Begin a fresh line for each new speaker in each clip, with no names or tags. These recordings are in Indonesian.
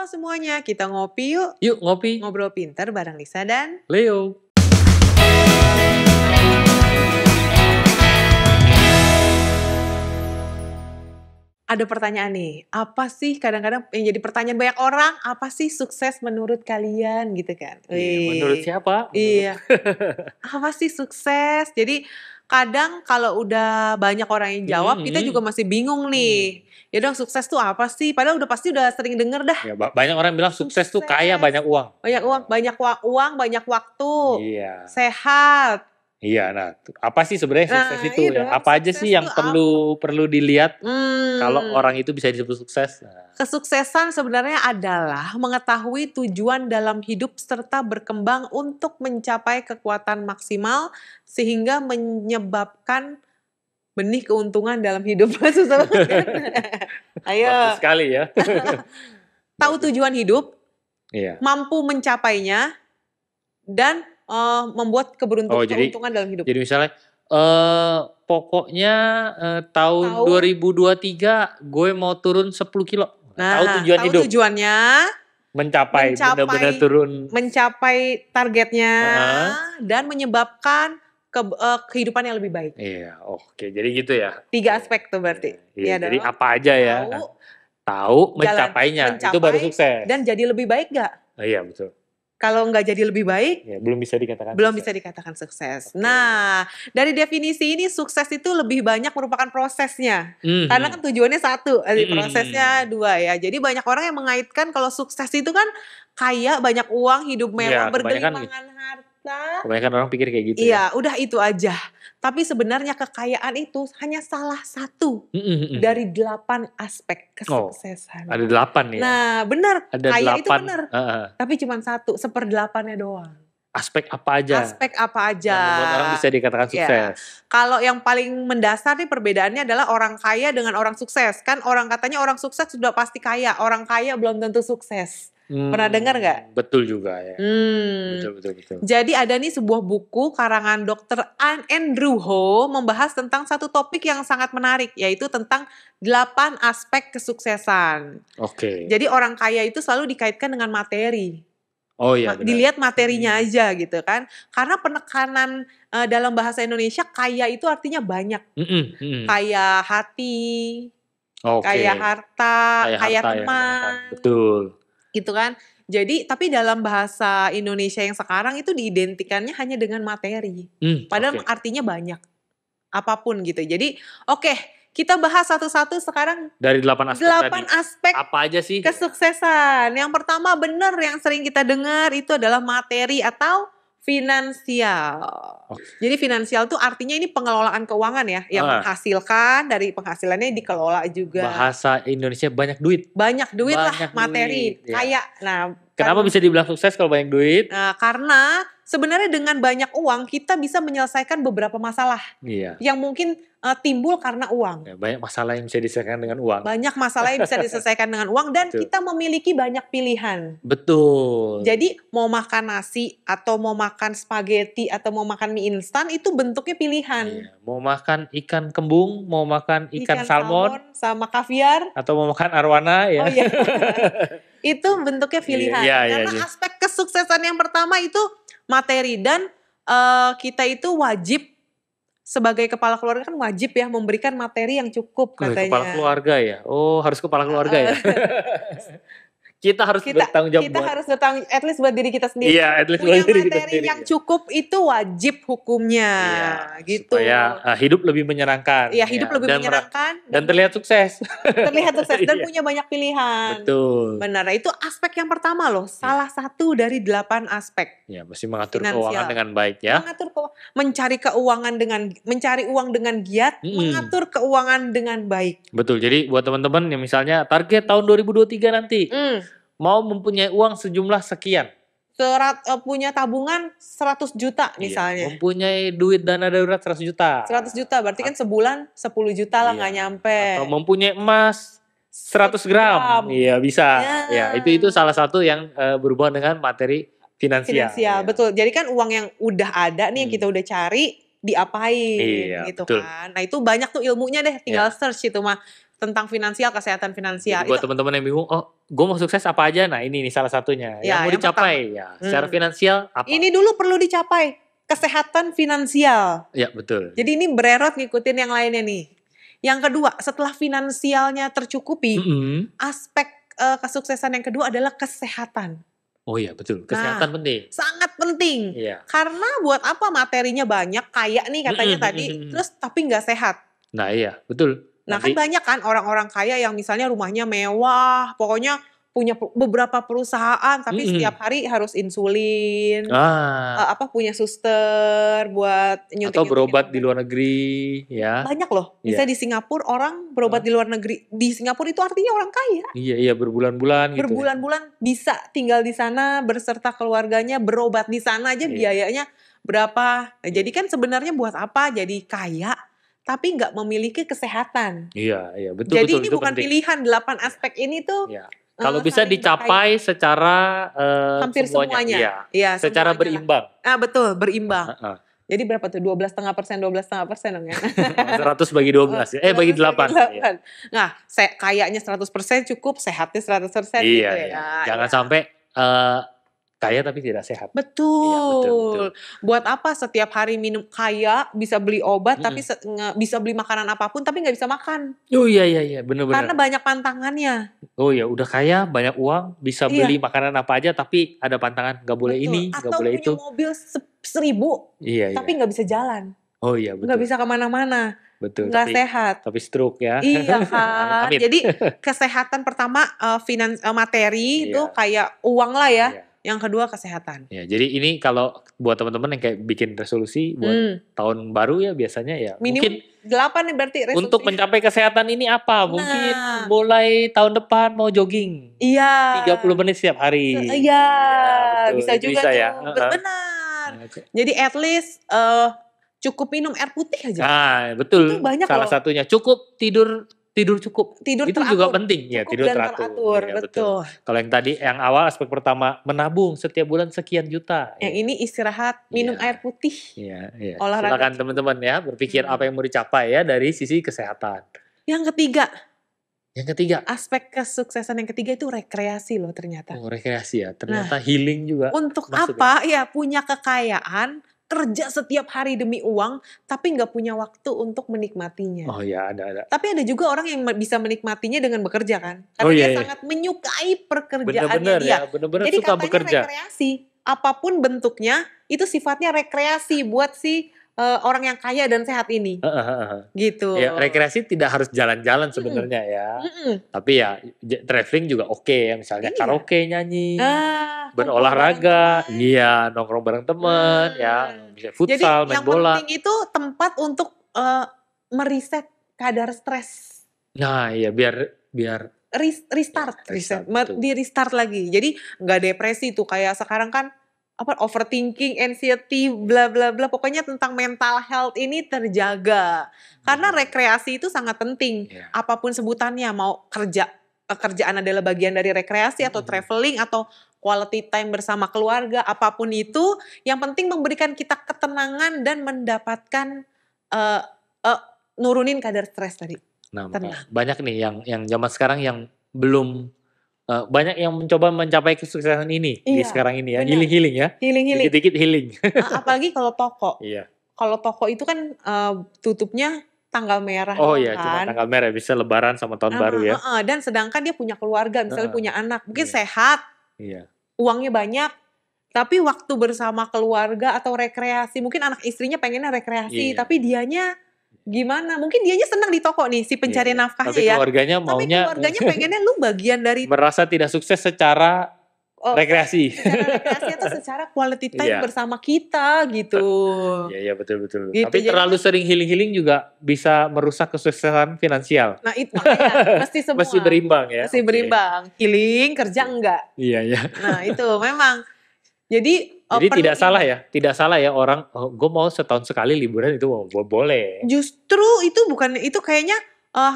semuanya, kita ngopi yuk.
Yuk ngopi.
Ngobrol pintar bareng Lisa dan
Leo.
ada pertanyaan nih. Apa sih kadang-kadang yang jadi pertanyaan banyak orang, apa sih sukses menurut kalian gitu kan?
Menurut siapa?
Iya. Apa sih sukses? Jadi kadang kalau udah banyak orang yang jawab, kita juga masih bingung nih. Ya dong, sukses tuh apa sih? Padahal pasti udah sering denger dah.
Ya, banyak orang bilang sukses tuh kaya, banyak uang.
Banyak uang, banyak waktu.
Iya.
Sehat.
Iya, nah apa sih sebenarnya sukses itu
iya
ya?
dong,
Apa aja
sukses
sih yang
tuh
perlu dilihat kalau
Hmm.
orang itu bisa disebut sukses? Nah,
Kesuksesan sebenarnya adalah mengetahui tujuan dalam hidup serta berkembang untuk mencapai kekuatan maksimal sehingga menyebabkan benih keuntungan dalam hidup. Susah banget kan? Ayo,
bagus sekali ya.
tahu tujuan hidup,
Iya.
mampu mencapainya, dan membuat keuntungan dalam hidup.
Jadi misalnya pokoknya tahun 2023 gue mau turun 10 kilo.
Nah,
tahu tujuan hidup.
Tujuannya
Mencapai benar-benar turun.
Mencapai targetnya dan menyebabkan kehidupan yang lebih baik.
Iya, oke. Jadi gitu ya.
3 aspek tuh berarti.
Iya, jadi
dong?
apa aja ya? Tahu mencapainya, itu baru sukses.
Dan jadi lebih baik gak?
Iya, betul.
Kalau nggak jadi lebih baik,
ya, belum bisa dikatakan
sukses. Okay. Nah, dari definisi ini sukses itu lebih banyak merupakan prosesnya. Karena kan tujuannya satu, prosesnya 2 ya. Jadi banyak orang yang mengaitkan kalau sukses itu kan kaya, banyak uang, hidup mewah, bergelimangan harta.
Kebanyakan orang pikir kayak gitu.
Iya, udah itu aja. Tapi sebenarnya kekayaan itu hanya salah satu dari 8 aspek kesuksesan.
Ada 8 nih.
Nah, benar.
Ada
kaya
8,
itu benar. Tapi cuma 1, 1/8-nya doang.
Aspek apa aja? Yang membuat orang bisa dikatakan sukses.
Kalau yang paling mendasar nih perbedaannya adalah orang kaya dengan orang sukses. Kan orang katanya orang sukses sudah pasti kaya. Orang kaya belum tentu sukses. Pernah dengar nggak?
Betul juga ya. Betul.
Jadi ada nih sebuah buku karangan Dr. Andrew Ho membahas tentang satu topik yang sangat menarik, yaitu tentang 8 aspek kesuksesan.
Oke.
Jadi orang kaya itu selalu dikaitkan dengan materi.
Oh iya.
Dilihat materinya aja gitu kan. Karena penekanan dalam bahasa Indonesia kaya itu artinya banyak. Kaya hati, kaya harta, kaya teman.
Betul.
Gitu kan. Jadi tapi dalam bahasa Indonesia yang sekarang itu diidentikannya hanya dengan materi. Padahal artinya banyak. Apapun gitu. Jadi kita bahas satu-satu sekarang.
Dari 8 aspek
8 aspek
apa aja sih?
Kesuksesan. Yang pertama benar yang sering kita dengar itu adalah materi atau finansial. Jadi finansial itu artinya ini pengelolaan keuangan ya, yang menghasilkan, dari penghasilannya dikelola juga.
Bahasa Indonesia banyak duit.
Banyak duit lah, materi, kaya. Nah,
kenapa bisa dibilang sukses kalau banyak duit?
Nah, karena sebenarnya dengan banyak uang kita bisa menyelesaikan beberapa masalah.
Iya.
Yang mungkin timbul karena uang.
Ya, banyak masalah yang bisa diselesaikan dengan uang.
Banyak masalah yang bisa diselesaikan dengan uang dan kita memiliki banyak pilihan.
Betul.
Jadi mau makan nasi atau mau makan spaghetti atau mau makan mie instan itu bentuknya pilihan.
Iya. Mau makan ikan kembung, mau makan ikan salmon
sama kaviar
atau mau makan arwana ya.
Oh iya. Itu bentuknya pilihan. Karena aspek kesuksesan yang pertama itu materi dan kita itu wajib sebagai kepala keluarga kan wajib ya memberikan materi yang cukup katanya.
Kepala keluarga ya. Oh, harus kepala keluarga ya. Kita harus bertanggung jawab.
Kita harus bertanggung at least buat diri kita sendiri.
Iya, at least
punya
buat diri kita
materi
sendiri.
yang cukup itu wajib hukumnya. Gitu.
Supaya hidup lebih menyenangkan.
Iya, hidup lebih menyenangkan
dan terlihat sukses.
Terlihat sukses dan punya banyak pilihan.
Betul.
Benar. Itu aspek yang pertama loh. Salah satu dari 8 aspek.
Ya, mesti mengatur keuangan dengan baik ya.
Mencari uang dengan giat, mengatur keuangan dengan baik.
Betul. Jadi buat teman-teman yang misalnya target tahun 2023 nanti mau mempunyai uang sejumlah sekian.
Punya tabungan 100 juta misalnya.
Iya, mempunyai duit dana darurat 100 juta.
100 juta berarti kan sebulan 10 juta lah nggak nyampe.
Atau mempunyai emas 100 gram. Iya, bisa. Ya, itu salah satu yang berhubungan dengan materi finansial.
Betul. Jadi kan uang yang udah ada nih yang kita udah cari diapain gitu
betul.
kan. Nah, itu banyak tuh ilmunya deh, tinggal search itu mah. tentang finansial, kesehatan finansial.
Jadi buat teman-teman yang bingung, gue mau sukses apa aja? Nah ini nih salah satunya. Yang mau dicapai ya secara finansial apa?
Ini dulu perlu dicapai, kesehatan finansial.
Ya betul.
Jadi ini bererot ngikutin yang lainnya nih. Yang kedua, setelah finansialnya tercukupi, aspek kesuksesan yang kedua adalah kesehatan.
Oh iya betul, kesehatan penting.
Sangat penting.
Iya.
Karena buat apa materinya banyak, kaya nih katanya tadi, terus tapi nggak sehat.
Nah iya, betul.
Nah kan banyak kan orang-orang kaya yang misalnya rumahnya mewah, pokoknya punya beberapa perusahaan, tapi setiap hari harus insulin, punya suster buat nyuntik.
Atau berobat di luar negeri, ya.
Banyak loh. Bisa di Singapura orang berobat di luar negeri. Di Singapura itu artinya orang kaya.
Iya, berbulan-bulan gitu.
Berbulan-bulan bisa tinggal di sana beserta keluarganya, berobat di sana aja biayanya berapa. Nah, jadi kan sebenarnya buat apa jadi kaya? Tapi nggak memiliki kesehatan.
Iya, betul.
Jadi ini bukan pilihan, 8 aspek ini tuh.
Iya. Kalau bisa dicapai secara
hampir semuanya.
Iya, secara berimbang.
Betul, berimbang. Jadi berapa tuh? 12,5%, 12,5% dong ya.
100 bagi 12 ya. Bagi 8.
Iya. Nah, kayaknya 100% cukup, sehatnya 100% gitu ya.
Jangan sampai kaya tapi tidak sehat.
Betul. Buat apa setiap hari minum kaya, bisa beli obat, tapi bisa beli makanan apapun, tapi nggak bisa makan.
Oh iya, benar-benar.
Karena banyak pantangannya.
Oh iya, udah kaya, banyak uang, bisa beli makanan apa aja, tapi ada pantangan, nggak boleh ini, nggak boleh itu.
Atau punya mobil 1.000, tapi nggak bisa jalan.
Oh iya, betul.
Nggak bisa kemana-mana.
Betul.
Nggak sehat.
Tapi stroke ya.
Iya kan. Amin. Jadi kesehatan pertama materi itu kayak uang lah ya. Yang kedua kesehatan. Ya,
jadi ini kalau buat teman-teman yang kayak bikin resolusi buat tahun baru ya biasanya ya
minimum
mungkin
8 nih berarti resolusi.
Untuk mencapai kesehatan ini apa? Mungkin mulai tahun depan mau jogging.
Iya.
30 menit setiap hari.
Iya, bisa juga tuh.
Ya.
Benar. Jadi at least cukup minum air putih aja.
Nah, betul.
Itu banyak
salah satunya cukup tidur cukup.
Tidur
itu
teratur.
juga penting ya, tidur teratur.
Ya, betul.
Kalau yang tadi yang awal aspek pertama menabung setiap bulan sekian juta.
Yang ini istirahat, minum air putih.
Iya.
Olahraga.
Silakan teman-teman ya berpikir apa yang mau dicapai ya dari sisi kesehatan.
Yang ketiga,
aspek
kesuksesan yang ketiga itu rekreasi loh ternyata.
Oh, rekreasi ya. Ternyata healing juga.
Untuk apa? Ya punya kekayaan, kerja setiap hari demi uang, tapi nggak punya waktu untuk menikmatinya.
Oh iya, ada.
Tapi ada juga orang yang bisa menikmatinya dengan bekerja kan. Karena dia sangat menyukai pekerjaannya dia.
Bener-bener
jadi
suka
katanya
bekerja.
Rekreasi, apapun bentuknya, itu sifatnya rekreasi buat si orang yang kaya dan sehat ini. Gitu.
Ya, rekreasi tidak harus jalan-jalan sebenarnya ya. Tapi ya traveling juga oke ya, misalnya karaoke nyanyi, berolahraga, nongkrong bareng teman, ya, bisa futsal, main bola.
Jadi yang penting itu tempat untuk meriset kadar stres.
Nah, iya biar
restart, di restart lagi. Jadi nggak depresi tuh kayak sekarang kan overthinking, anxiety, bla bla bla. Pokoknya tentang mental health ini terjaga. Karena rekreasi itu sangat penting. Apapun sebutannya, mau kerjaan adalah bagian dari rekreasi atau traveling atau quality time bersama keluarga, apapun itu, yang penting memberikan kita ketenangan dan mendapatkan nurunin kadar stres tadi.
Nah, banyak nih yang zaman sekarang yang belum banyak yang mencoba mencapai kesuksesan ini di sekarang ini ya. Healing ya. Dikit-dikit healing.
Apalagi kalau toko.
Iya.
Kalau toko itu kan tutupnya tanggal merah.
Oh iya, cuma tanggal merah, bisa lebaran sama tahun baru ya.
Dan sedangkan dia punya keluarga, misalnya punya anak, mungkin sehat.
Iya.
Uangnya banyak. Tapi waktu bersama keluarga atau rekreasi, mungkin anak istrinya pengennya rekreasi, tapi dianya gimana? Mungkin dianya senang di toko nih, si pencari nafkahnya
tapi keluarganya maunya.
Tapi keluarganya pengennya lu bagian dari.
Merasa tidak sukses secara rekreasi.
Secara rekreasi atau secara quality time bersama kita gitu.
Iya betul. Gitu, tapi terlalu sering healing juga bisa merusak kesuksesan finansial.
Nah itu makanya mesti semua.
Mesti berimbang ya.
Mesti berimbang. Healing, kerja enggak.
Iya.
Nah itu memang. Jadi tidak salah ya orang, gue mau setahun sekali liburan itu boleh. Justru itu kayaknya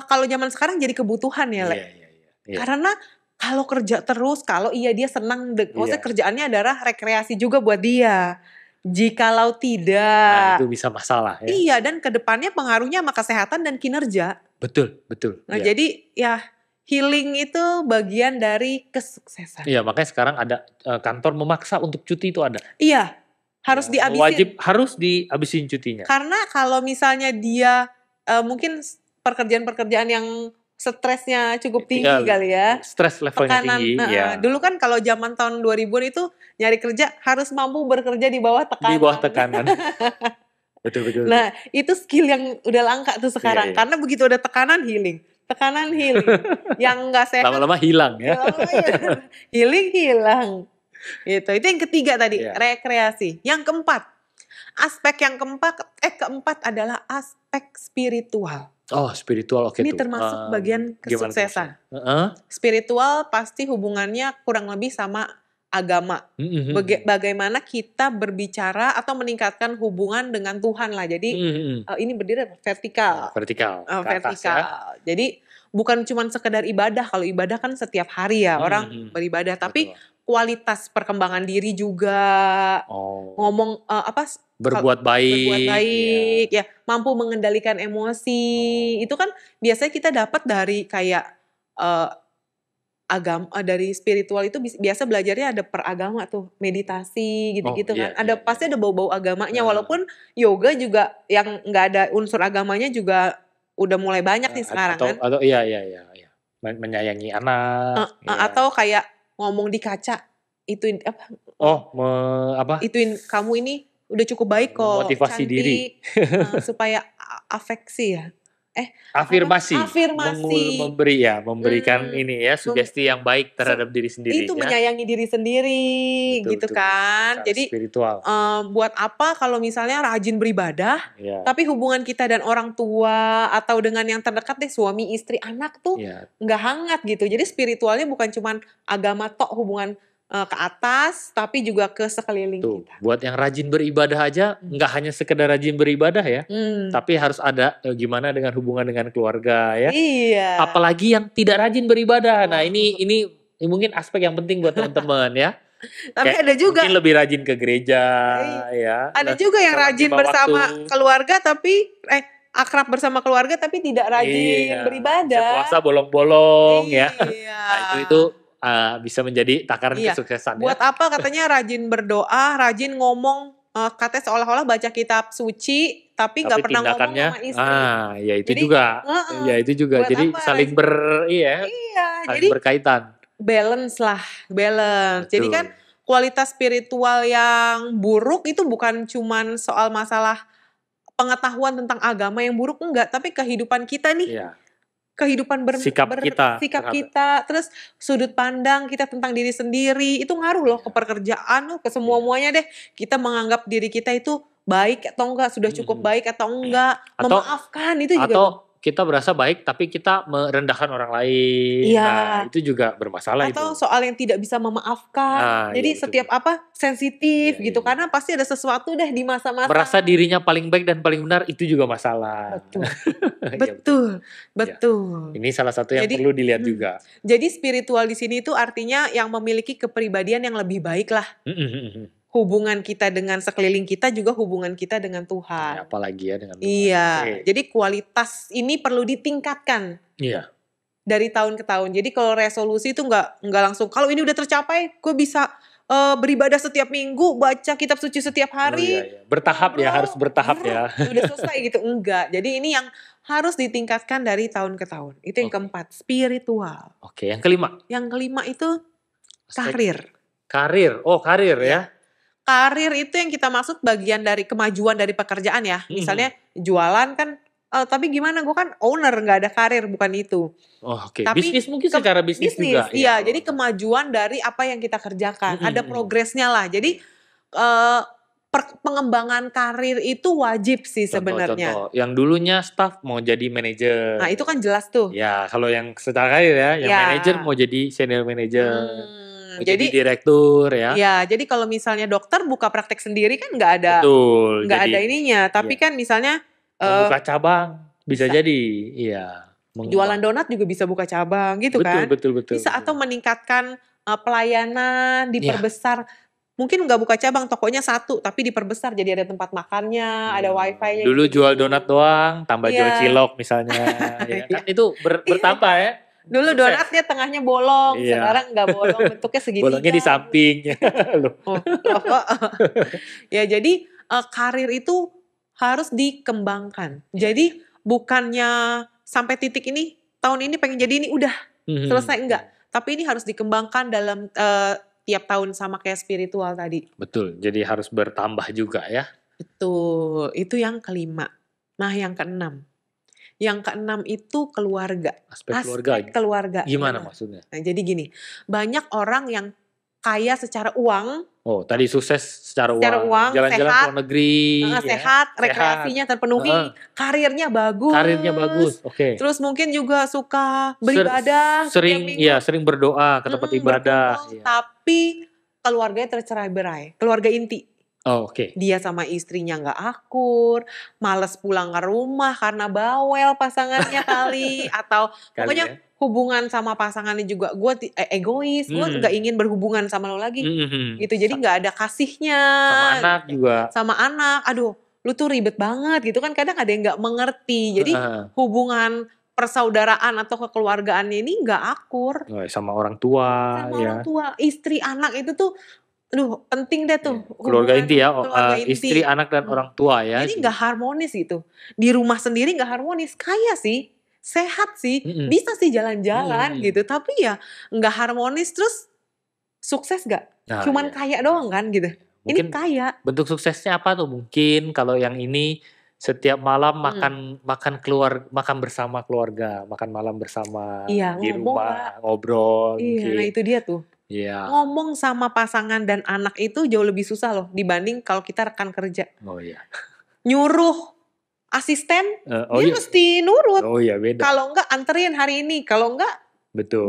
kalau zaman sekarang jadi kebutuhan ya, Iya. Karena kalau kerja terus, kalau dia senang, maksudnya kerjaannya adalah rekreasi juga buat dia. Jikalau tidak,
nah itu bisa masalah ya.
Iya, dan kedepannya pengaruhnya sama kesehatan dan kinerja.
Betul, betul.
Nah, jadi ya healing itu bagian dari kesuksesan.
Iya, makanya sekarang ada kantor memaksa untuk cuti itu ada.
Iya, harus
Ya,
dihabisin.
wajib harus dihabisin cutinya.
Karena kalau misalnya dia mungkin pekerjaan-pekerjaan yang stresnya cukup tinggi kali ya.
Stres levelnya tinggi. Ya.
Dulu kan kalau zaman tahun 2000-an itu nyari kerja harus mampu bekerja di bawah tekanan.
Di bawah tekanan. Betul.
Nah, itu skill yang udah langka tuh sekarang. Iya. Karena begitu ada tekanan healing. Yang nggak sehat.
Lama-lama hilang ya.
Healing hilang. Itu yang ketiga tadi, rekreasi. Yang keempat, keempat adalah aspek spiritual.
Oh, spiritual, oke.
Ini termasuk bagian kesuksesan. Spiritual pasti hubungannya kurang lebih sama agama. Bagaimana kita berbicara atau meningkatkan hubungan dengan Tuhan lah. Jadi ini berdiri vertikal.
Vertikal.
Ya. Jadi bukan cuma sekedar ibadah. Kalau ibadah kan setiap hari ya orang beribadah. Tapi kualitas perkembangan diri juga. Ngomong berbuat baik. Ya, mampu mengendalikan emosi. Itu kan biasanya kita dapat dari kayak agama, dari spiritual itu biasa belajarnya ada peragama tuh, meditasi gitu-gitu kan. Pasti ada bau-bau agamanya, walaupun yoga juga yang nggak ada unsur agamanya juga udah mulai banyak nih sekarang kan.
Atau iya. Menyayangi anak.
Atau kayak ngomong di kaca, ituin apa? Ituin kamu ini udah cukup baik kok.
Motivasi
cantik,
diri.
Supaya afeksi ya.
Afirmasi. Memberikan ini ya, sugesti yang baik terhadap diri sendiri.
Itu menyayangi diri sendiri, betul, kan. Jadi
spiritual.
Buat apa kalau misalnya rajin beribadah, tapi hubungan kita dan orang tua atau dengan yang terdekat deh, suami, istri, anak tuh nggak hangat gitu. Jadi spiritualnya bukan cuma agama tok, hubungan ke atas, tapi juga ke sekeliling kita.
Buat yang rajin beribadah aja, nggak hanya sekedar rajin beribadah ya, tapi harus ada gimana dengan hubungan dengan keluarga ya.
Iya.
Apalagi yang tidak rajin beribadah. Nah ini mungkin aspek yang penting buat teman-teman ya.
Tapi ada juga
mungkin lebih rajin ke gereja ya.
Ada juga yang rajin bersama keluarga tapi akrab bersama keluarga tapi tidak rajin beribadah.
Puasa bolong-bolong ya. Nah itu bisa menjadi takaran kesuksesan.
Buat apa katanya rajin berdoa, rajin ngomong, katanya seolah-olah baca kitab suci, tapi nggak pernah ngomong sama istri.
Ya itu juga. Ya itu juga. Jadi saling saling berkaitan.
Balance.
Betul.
Jadi kan kualitas spiritual yang buruk itu bukan cuman soal masalah pengetahuan tentang agama yang buruk, enggak, tapi kehidupan kita nih.
Iya.
Kehidupan sikap kita, terus sudut pandang kita tentang diri sendiri, itu ngaruh loh ke pekerjaan, ke semua-muanya deh. Kita menganggap diri kita itu baik atau enggak, sudah cukup baik atau enggak, memaafkan itu juga.
Atau kita berasa baik tapi kita merendahkan orang lain. Nah, itu juga bermasalah.
Atau soal yang tidak bisa memaafkan. Jadi setiap sensitif gitu. Karena pasti ada sesuatu deh di masa-masa.
Merasa dirinya paling baik dan paling benar, itu juga masalah.
Betul.
Ini salah satu yang perlu dilihat juga.
Jadi spiritual di sini itu artinya yang memiliki kepribadian yang lebih baik lah. Hubungan kita dengan sekeliling kita juga hubungan kita dengan Tuhan.
Apalagi ya dengan Tuhan.
Iya. Jadi kualitas ini perlu ditingkatkan.
Iya.
Dari tahun ke tahun. Jadi kalau resolusi itu nggak langsung. Kalau ini udah tercapai, gue bisa beribadah setiap minggu, baca kitab suci setiap hari.
Bertahap harus bertahap ya.
Udah selesai gitu. Enggak. Jadi ini yang harus ditingkatkan dari tahun ke tahun. Itu yang keempat, spiritual.
Oke, yang kelima.
Yang kelima itu karir.
Karir ya.
Karir itu yang kita maksud bagian dari kemajuan dari pekerjaan ya. Misalnya jualan kan, tapi gimana, gue kan owner, gak ada karir, bukan itu.
Oke. Bisnis mungkin secara bisnis juga.
Iya, jadi kemajuan dari apa yang kita kerjakan. Ada progresnya lah. Jadi pengembangan karir itu wajib sih sebenarnya.
Contoh, yang dulunya staff mau jadi manajer.
Nah itu kan jelas tuh.
Ya, kalau yang secara karir ya, yang manajer mau jadi senior manager. Jadi direktur ya.
Ya, jadi kalau misalnya dokter buka praktek sendiri kan nggak ada, ada ininya. Tapi kan misalnya
buka cabang bisa jadi,
jualan donat juga bisa buka cabang gitu kan.
Betul.
Bisa atau meningkatkan pelayanan, diperbesar. mungkin nggak buka cabang, tokonya satu tapi diperbesar jadi ada tempat makannya, ada wifi-nya.
Dulu jual donat doang, tambah jual cilok misalnya, ya kan itu bertambah ya.
Dulu donatnya tengahnya bolong, sekarang nggak bolong, bentuknya segitiga.
Bolongnya di samping.
Ya jadi karir itu harus dikembangkan. Jadi bukannya sampai titik ini, tahun ini pengen jadi ini udah selesai, enggak. Tapi ini harus dikembangkan dalam tiap tahun, sama kayak spiritual tadi.
Betul, jadi harus bertambah juga ya.
Betul, itu yang kelima. Nah yang keenam. Yang keenam itu keluarga.
Aspek
keluarga.
Gimana maksudnya?
Nah, jadi gini, banyak orang yang kaya secara uang.
Oh, tadi sukses secara uang. Jalan-jalan ke luar negeri.
Sehat, rekreasinya terpenuhi. Karirnya bagus.
Oke.
Terus mungkin juga suka beribadah.
Sering berdoa ke tempat ibadah.
Tapi keluarganya tercerai-berai. Keluarga inti.
Oh, oke.
Dia sama istrinya nggak akur, males pulang ke rumah karena bawel pasangannya kali, atau pokoknya hubungan sama pasangannya juga gue egois, gue nggak ingin berhubungan sama lo lagi, gitu. Jadi nggak ada kasihnya.
Sama anak juga.
Sama anak, aduh, lu tuh ribet banget gitu kan. Kadang ada yang nggak mengerti. Jadi hubungan persaudaraan atau kekeluargaannya ini nggak akur.
Sama orang tua.
Orang tua, istri, anak itu tuh. Aduh, penting deh tuh.
Keluarga inti ya, istri, anak, dan orang tua ya.
Jadi gak harmonis gitu. Di rumah sendiri gak harmonis. Kaya sih, sehat sih, bisa sih jalan-jalan gitu. Tapi ya gak harmonis, terus sukses gak? Cuman kaya doang kan gitu. Mungkin ini kaya.
Bentuk suksesnya apa tuh? Mungkin kalau yang ini setiap malam makan bersama keluarga, makan malam bersama di rumah, ngobrol.
Iya, nah itu dia tuh. Ngomong sama pasangan dan anak itu jauh lebih susah loh dibanding kalau kita rekan kerja.
Oh iya.
Nyuruh asisten, dia mesti nurut.
Oh iya, beda.
Kalau enggak anterin hari ini, kalau enggak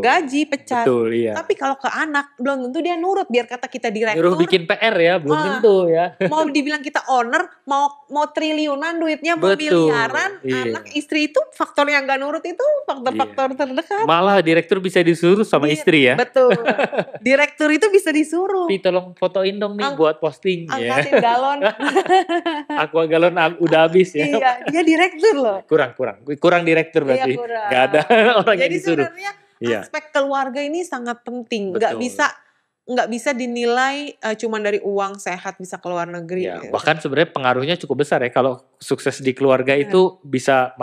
gaji pecat.
Betul, iya.
Tapi kalau ke anak belum tentu dia nurut, biar kata kita direktur.
Nyuruh bikin PR ya, belum tentu ya.
Mau dibilang kita owner, mau triliunan duitnya, mau miliaran, anak istri itu faktor yang gak nurut itu faktor-faktor terdekat.
Malah direktur bisa disuruh sama istri ya.
Betul. Direktur itu bisa disuruh.
Pi tolong fotoin dong nih buat posting.
Angkatin galon.
Aqua galon udah habis ya.
Iya, dia direktur loh.
Kurang direktur berarti.
Iya, kurang.
Gak ada orang yang disuruh.
Jadi sebenarnya aspek keluarga ini sangat penting. Nggak bisa dinilai cuma dari uang, sehat, bisa keluar negeri.
Ya, bahkan sebenarnya pengaruhnya cukup besar ya. Kalau sukses di keluarga itu bisa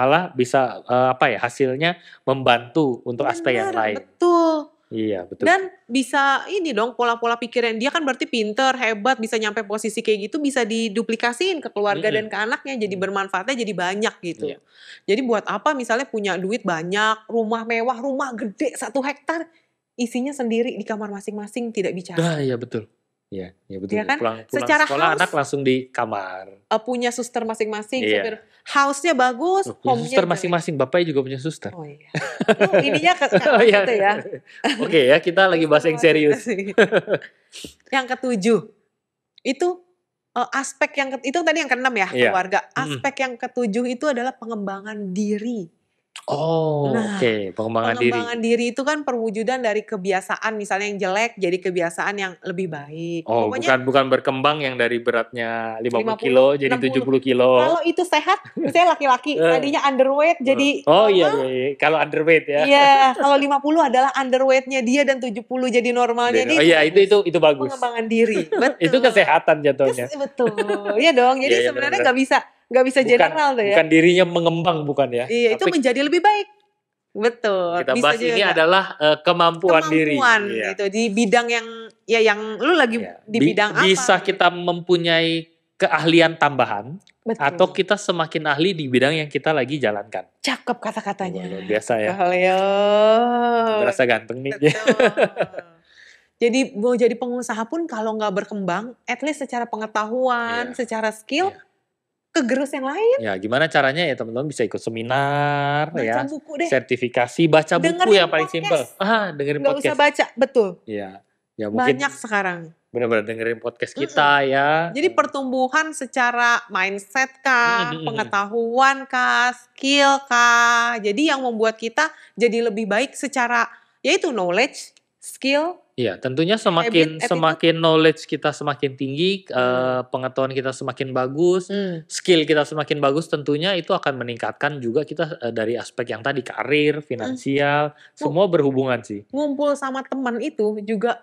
hasilnya membantu untuk aspek yang lain.
Betul.
Iya, betul.
Dan bisa ini dong, pola-pola pikiran dia kan berarti pinter, hebat, bisa nyampe posisi kayak gitu, bisa diduplikasiin ke keluarga dan ke anaknya, jadi bermanfaatnya jadi banyak gitu. Jadi buat apa misalnya punya duit banyak, rumah mewah, rumah gede 1 hektar, isinya sendiri di kamar masing-masing, tidak bicara.
Iya betul. Iya betul.
Ya kan?
Pulang
secara
sekolah anak langsung di kamar.
Punya suster masing-masing, house-nya bagus, home-nya
suster masing-masing. Bapaknya juga punya suster.
Oh iya. Ininya gitu ya.
Oke ya, kita lagi bahas yang serius.
Yang ke-7 itu aspek itu tadi yang ke-6 ya, keluarga. Aspek yang ke-7 itu adalah pengembangan diri.
Oh, oke. Pengembangan
diri itu kan perwujudan dari kebiasaan, misalnya yang jelek jadi kebiasaan yang lebih baik.
Oh, pokoknya, bukan berkembang yang dari beratnya 50 kilo jadi 70 kilo.
Kalau itu sehat, misalnya laki-laki tadinya underweight jadi
iya. Kalau underweight ya.
Iya, kalau 50 adalah underweightnya dia dan 70 jadi normalnya dia.
Oh iya, itu bagus.
Pengembangan diri. Betul.
Itu kesehatan jatuhnya.
Betul. Iya dong. Jadi sebenarnya nggak bisa general tuh ya.
Bukan dirinya mengembang, bukan ya.
Iya, itu menjadi lebih baik. Betul.
Kita bahas ini adalah kemampuan diri.
Gitu, di bidang yang lu lagi di bidang apa.
Bisa kita mempunyai keahlian tambahan. Betul. Atau kita semakin ahli di bidang yang kita lagi jalankan.
Cakep kata-katanya.
Luar biasa ya. Berasa ganteng nih.
Jadi mau jadi pengusaha pun kalau nggak berkembang, at least secara pengetahuan, secara skill, kegerus yang lain. Ya,
gimana caranya ya teman-teman bisa ikut seminar,
baca buku deh.
Sertifikasi, baca buku yang paling simpel. Dengerin podcast.
Nggak usah baca, betul.
Iya. Ya mungkin
banyak sekarang.
Benar-benar dengerin podcast kita ya.
Jadi pertumbuhan secara mindset kah, pengetahuan kah, skill kah. Jadi yang membuat kita jadi lebih baik secara yaitu knowledge, skill,
Iya, tentunya semakin knowledge kita semakin tinggi, pengetahuan kita semakin bagus, skill kita semakin bagus, tentunya itu akan meningkatkan juga kita dari aspek yang tadi karir, finansial, semua berhubungan sih.
Ngumpul sama teman itu juga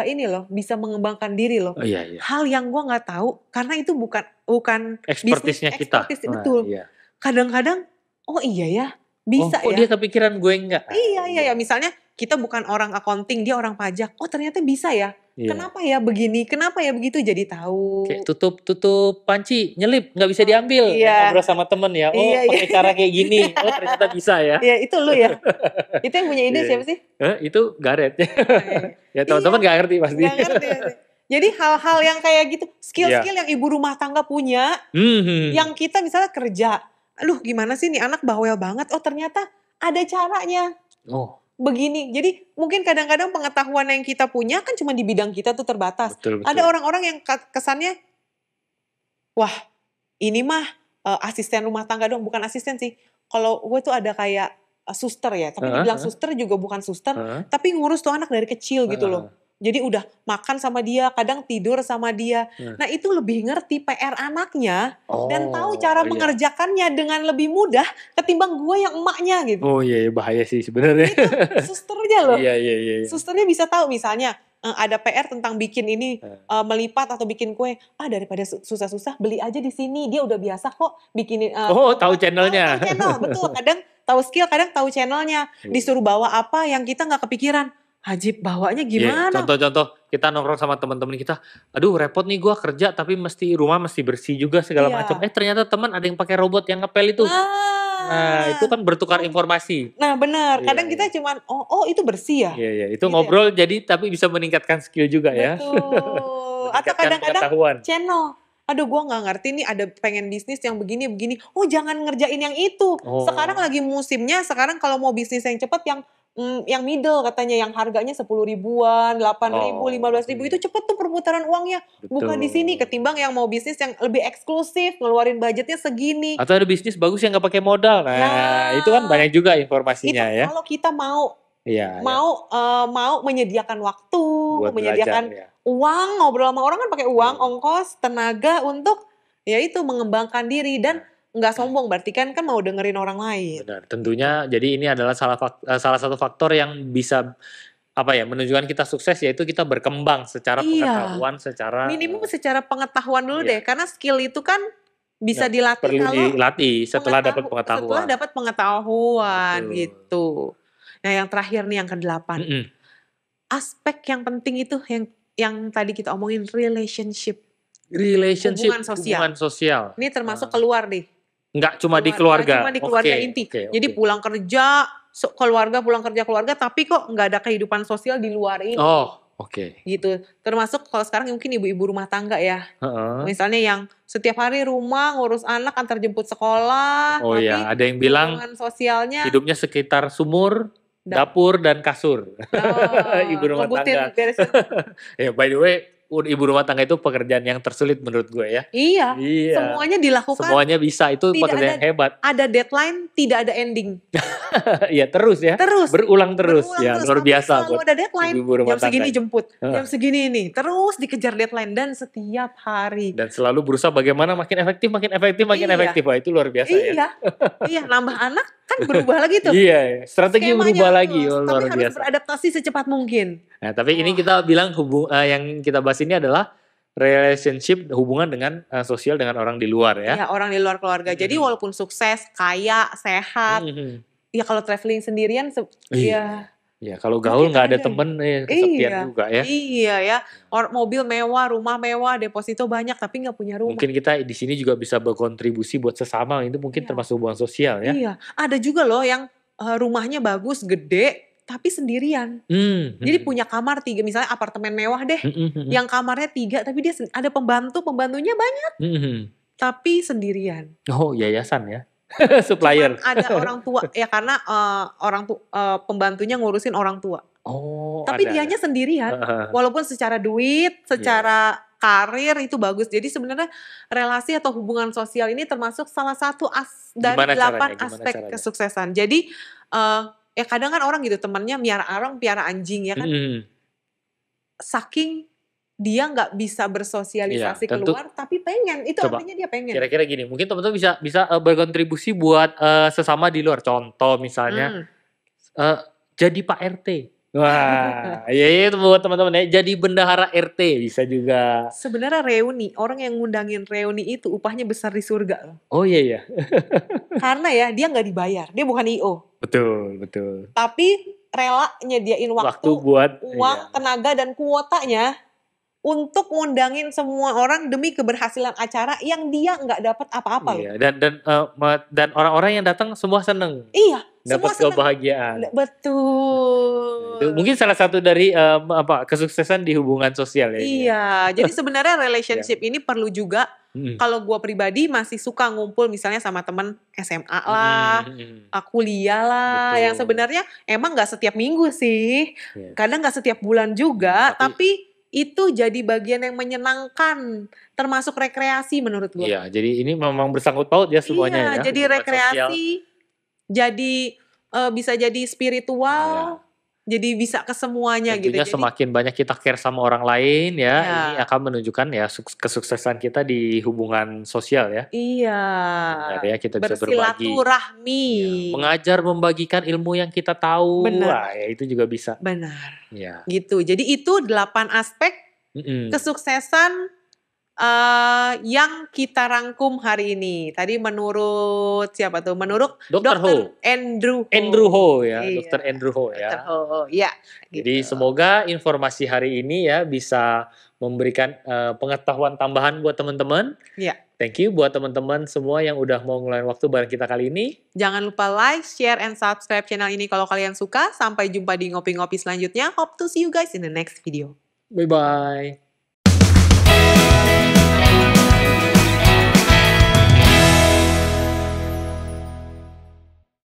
ini loh, bisa mengembangkan diri loh.
Oh, iya.
Hal yang gua nggak tahu karena itu bukan
expertise-nya kita.
Betul.
Iya.
Kadang-kadang oh iya ya, bisa ya.
Dia kepikiran gue enggak.
Iya. Misalnya kita bukan orang accounting, dia orang pajak. Oh ternyata bisa ya. Iya. Kenapa ya begini? Kenapa ya begitu? Jadi tahu.
Kayak tutup panci, nyelip, nggak bisa diambil.
Iya.
Ngobrol sama temen ya. Pakai cara kayak gini. Oh ternyata bisa ya.
Iya itu lu ya. Itu yang punya ide siapa sih?
Itu Gareth. Ya teman-teman nggak ngerti pasti.
Nggak ngerti. Jadi hal-hal yang kayak gitu, skill-skill yang ibu rumah tangga punya, yang kita misalnya kerja, aduh gimana sih nih anak bawel banget. Oh ternyata ada caranya. Begini, jadi mungkin kadang-kadang pengetahuan yang kita punya kan cuma di bidang kita tuh terbatas.
Betul.
Ada orang-orang yang kesannya, wah ini mah asisten rumah tangga dong, bukan asisten sih. Kalau gue tuh ada kayak suster ya, tapi dibilang suster juga bukan suster, tapi ngurus tuh anak dari kecil gitu loh. Jadi udah makan sama dia, kadang tidur sama dia. Nah itu lebih ngerti PR anaknya dan tahu cara mengerjakannya dengan lebih mudah ketimbang gue yang emaknya gitu.
Oh iya, bahaya sih sebenarnya.
Itu susternya loh.
Iya.
Susternya bisa tahu misalnya ada PR tentang bikin ini melipat atau bikin kue. Daripada susah-susah beli aja di sini. Dia udah biasa kok bikinin.
Tahu channelnya.
Tahu channel, betul. Kadang tahu skill, kadang tahu channelnya. Disuruh bawa apa yang kita nggak kepikiran. Hajib bawanya gimana?
Contoh-contoh kita nongkrong sama teman-teman kita, aduh repot nih gue kerja tapi rumah mesti bersih juga segala macam. Ternyata teman ada yang pakai robot yang ngepel itu. Nah itu kan bertukar informasi.
Nah benar, kadang kita cuman itu bersih ya.
Iya itu gitu ngobrol ya? Jadi tapi bisa meningkatkan skill juga ya.
Betul. Atau kadang-kadang channel. Aduh gue gak ngerti nih ada pengen bisnis yang begini. Oh jangan ngerjain yang itu. Sekarang lagi musimnya, sekarang kalau mau bisnis yang cepat yang middle katanya, yang harganya 10 ribuan, 8 ribu, 15 ribu, itu cepet tuh perputaran uangnya. Bukan di sini, ketimbang yang mau bisnis yang lebih eksklusif, ngeluarin budgetnya segini.
Atau ada bisnis bagus yang gak pakai modal. Nah itu kan banyak juga informasinya ya.
Kalau kita mau menyediakan waktu, buat menyediakan uang, ngobrol sama orang kan pakai uang, ongkos, tenaga untuk ya itu mengembangkan diri dan nggak sombong, berarti kan mau dengerin orang lain.
Benar, tentunya jadi ini adalah salah satu faktor yang bisa menunjukkan kita sukses, yaitu kita berkembang secara pengetahuan, secara
minimum secara pengetahuan dulu deh, karena skill itu kan bisa dilatih,
perlu dilatih setelah dapat pengetahuan.
Setelah dapat pengetahuan gitu. Nah yang terakhir nih yang ke-8, aspek yang penting itu yang tadi kita omongin relationship, hubungan sosial. Ini termasuk keluar nih.
Nggak cuma di keluarga.
Cuma di keluarga inti. Jadi pulang kerja, keluarga, tapi kok nggak ada kehidupan sosial di luar ini. Gitu. Termasuk kalau sekarang mungkin ibu-ibu rumah tangga ya. Misalnya yang setiap hari rumah ngurus anak, antar jemput sekolah. Tapi
ada yang bilang
sosialnya
hidupnya sekitar sumur, dapur dan kasur. Ibu rumah tangga. By the way, ibu rumah tangga itu pekerjaan yang tersulit menurut gue ya.
Iya. Semuanya dilakukan.
Semuanya bisa, itu pekerjaan yang hebat.
Ada deadline, tidak ada ending.
Iya terus ya. Berulang terus. Luar biasa.
Selalu ada deadline.
Ibu rumah
jam segini jemput, jam segini ini. Terus dikejar deadline dan setiap hari.
Dan selalu berusaha bagaimana makin efektif. Wah, itu luar biasa ya.
Iya, nambah anak kan berubah lagi tuh.
Iya, strategi berubah lagi. Luar biasa.
Harus beradaptasi secepat mungkin.
Nah, tapi ini kita bilang yang kita bahas ini adalah relationship, hubungan dengan sosial dengan orang di luar ya.
Iya, orang di luar keluarga. Jadi walaupun sukses, kaya, sehat, ya kalau traveling sendirian
ya kalau gaul nggak ada temen kesepian juga ya.
Iya ya, mobil mewah, rumah mewah, deposito banyak tapi nggak punya rumah.
Mungkin kita di sini juga bisa berkontribusi buat sesama, itu mungkin termasuk hubungan sosial ya.
Iya, ada juga loh yang rumahnya bagus, gede, tapi sendirian. Jadi punya kamar 3, misalnya apartemen mewah deh, yang kamarnya 3 tapi dia ada pembantunya banyak, tapi sendirian.
Yayasan ya. Supplier.
Cuman ada orang tua ya, karena pembantunya ngurusin orang tua. Tapi dianya sendirian. Walaupun secara duit, secara karir itu bagus. Jadi sebenarnya relasi atau hubungan sosial ini termasuk salah satu dari 8 aspek kesuksesan. Jadi ya kadang kan orang gitu, temannya piara anjing ya kan. saking dia nggak bisa bersosialisasi keluar, tapi pengen. Itu artinya dia pengen.
Kira-kira gini, mungkin teman-teman bisa berkontribusi buat sesama di luar. Contoh misalnya, jadi Pak RT. Wah, ya itu buat teman-teman ya. Jadi bendahara RT bisa juga.
Sebenarnya reuni, orang yang ngundangin reuni itu upahnya besar di surga.
Oh iya.
Karena ya dia nggak dibayar, dia bukan IO.
Betul.
Tapi rela nyediain waktu buat uang, tenaga dan kuotanya untuk ngundangin semua orang demi keberhasilan acara yang dia nggak dapat apa-apa.
Iya, dan orang-orang yang datang semua seneng.
Iya,
dapat kebahagiaan.
Betul.
Itu mungkin salah satu dari kesuksesan di hubungan sosial ya.
Iya, jadi sebenarnya relationship ini perlu juga. Kalau gue pribadi masih suka ngumpul misalnya sama temen SMA lah, kuliah lah, yang sebenarnya emang nggak setiap minggu sih, kadang nggak setiap bulan juga, tapi itu jadi bagian yang menyenangkan, termasuk rekreasi menurut gue.
Iya, jadi ini memang bersangkut paut ya semuanya.
Iya, jadi rekreasi, jadi bisa jadi spiritual, jadi bisa ke semuanya.
Tentunya
gitu.
Semakin banyak kita care sama orang lain ya, ini akan menunjukkan ya kesuksesan kita di hubungan sosial ya.
Iya.
Benar ya, kita bisa berbagi.
Bersilaturahmi.
Mengajar, membagikan ilmu yang kita tahu.
Benar.
Wah, ya itu juga bisa.
Benar.
Ya.
Gitu. Jadi itu 8 aspek kesuksesan yang kita rangkum hari ini. Tadi menurut siapa tuh? Menurut Dr. Andrew Ho ya,
iya. Dr. Andrew Ho ya.
Dr. Ho, ya.
Jadi semoga informasi hari ini ya bisa memberikan pengetahuan tambahan buat teman-teman.
Iya.
Thank you buat teman-teman semua yang udah mau ngeluarin waktu bareng kita kali ini.
Jangan lupa like, share, and subscribe channel ini kalau kalian suka. Sampai jumpa di ngopi-ngopi selanjutnya. Hope to see you guys in the next video.
Bye-bye.